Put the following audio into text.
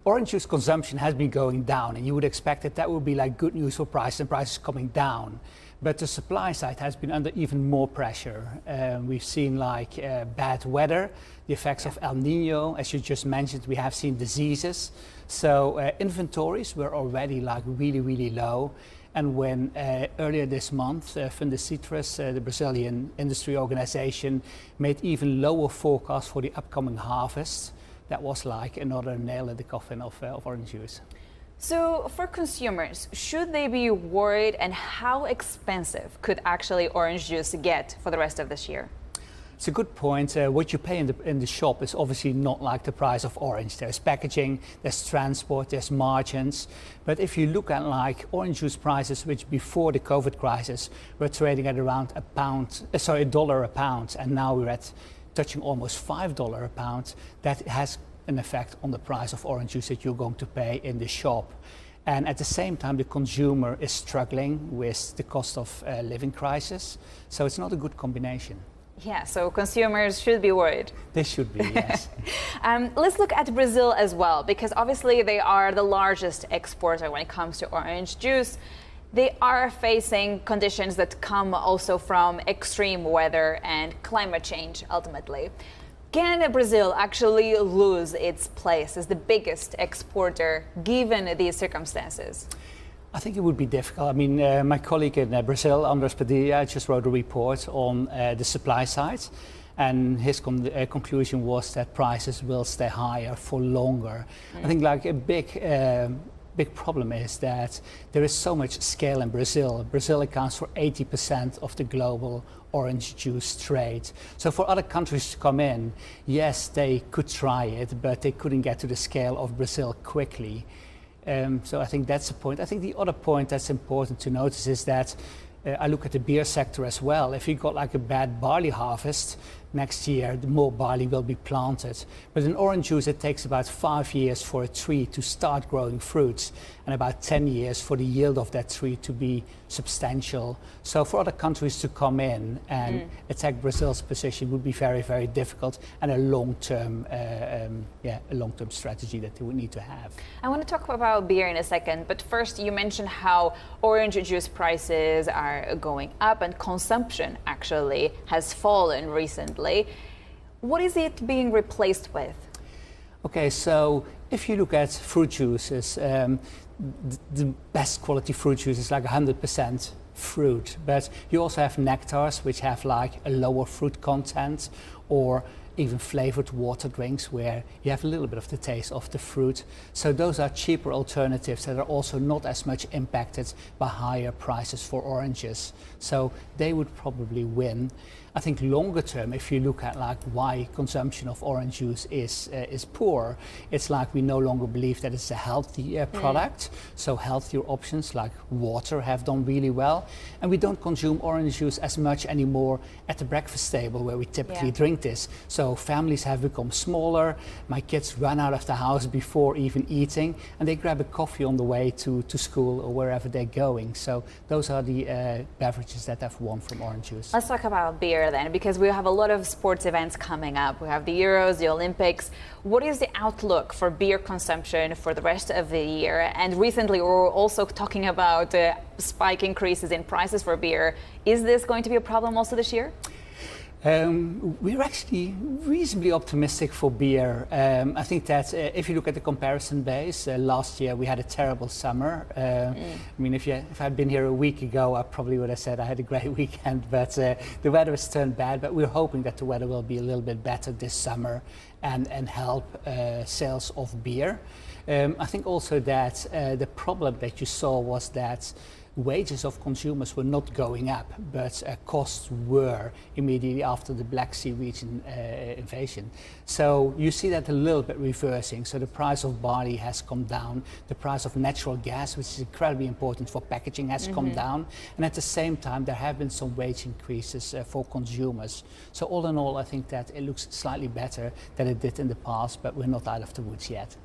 orange juice consumption has been going down, and you would expect that that would be like good news for price and prices coming down. But the supply side has been under even more pressure. We've seen like bad weather, the effects of El Nino, as you just mentioned. We have seen diseases. So inventories were already like really low. And when earlier this month, Fundecitrus, the Brazilian industry organization, made even lower forecasts for the upcoming harvest, that was like another nail in the coffin of orange juice. So for consumers, should they be worried, and how expensive could actually orange juice get for the rest of this year? It's a good point. What you pay in the shop is obviously not like the price of orange. There's packaging, there's transport, there's margins. But if you look at like orange juice prices, which before the COVID crisis were trading at around $1 a pound, and now we're at touching almost $5 a pound, that has an effect on the price of orange juice that you're going to pay in the shop. And at the same time, the consumer is struggling with the cost of living crisis. So it's not a good combination. Yeah, so consumers should be worried. They should be, yes. Let's look at Brazil as well, because obviously they are the largest exporter when it comes to orange juice. They are facing conditions that come also from extreme weather and climate change ultimately. Can Brazil actually lose its place as the biggest exporter given these circumstances? I think it would be difficult. I mean, my colleague in Brazil, Andres Padilla, just wrote a report on the supply side, and his conclusion was that prices will stay higher for longer. I think like a big problem is that there is so much scale in Brazil. Brazil accounts for 80% of the global orange juice trade. So for other countries to come in, yes, they could try it, but they couldn't get to the scale of Brazil quickly. So I think that's the point. I think the other point that's important to notice is that I look at the beer sector as well. If you got like a bad barley harvest next year, more barley will be planted. But in orange juice, it takes about 5 years for a tree to start growing fruits, and about 10 years for the yield of that tree to be substantial. So for other countries to come in and attack Brazil's position would be very difficult, and a long-term strategy that they would need to have. I want to talk about beer in a second, but first you mentioned how orange juice prices are going up and consumption actually has fallen recently. What is it being replaced with? Okay, so if you look at fruit juices, the best quality fruit juice is like 100% fruit, but you also have nectars which have like a lower fruit content, or even flavored water drinks where you have a little bit of the taste of the fruit. So those are cheaper alternatives that are also not as much impacted by higher prices for oranges. So they would probably win. I think longer term, if you look at like why consumption of orange juice is poor, it's like we no longer believe that it's a healthy product. So healthier options like water have done really well. And we don't consume orange juice as much anymore at the breakfast table where we typically drink this. So families have become smaller. My kids run out of the house before even eating, and they grab a coffee on the way to school or wherever they're going. So those are the beverages that have won from orange juice. Let's talk about beer then, because we have a lot of sports events coming up. We have the Euros, the Olympics. What is the outlook for beer consumption for the rest of the year? And recently we were also talking about spike increases in prices for beer. Is this going to be a problem also this year? We're actually reasonably optimistic for beer. I think that if you look at the comparison base, last year we had a terrible summer. I mean, if I'd been here a week ago, I probably would have said I had a great weekend, but the weather has turned bad. But we're hoping that the weather will be a little bit better this summer and help sales of beer. I think also that the problem that you saw was that wages of consumers were not going up, but costs were immediately after the Black Sea region invasion. So you see that a little bit reversing. So the price of barley has come down. The price of natural gas, which is incredibly important for packaging, has come down. And at the same time, there have been some wage increases for consumers. So all in all, I think that it looks slightly better than it did in the past, but we're not out of the woods yet.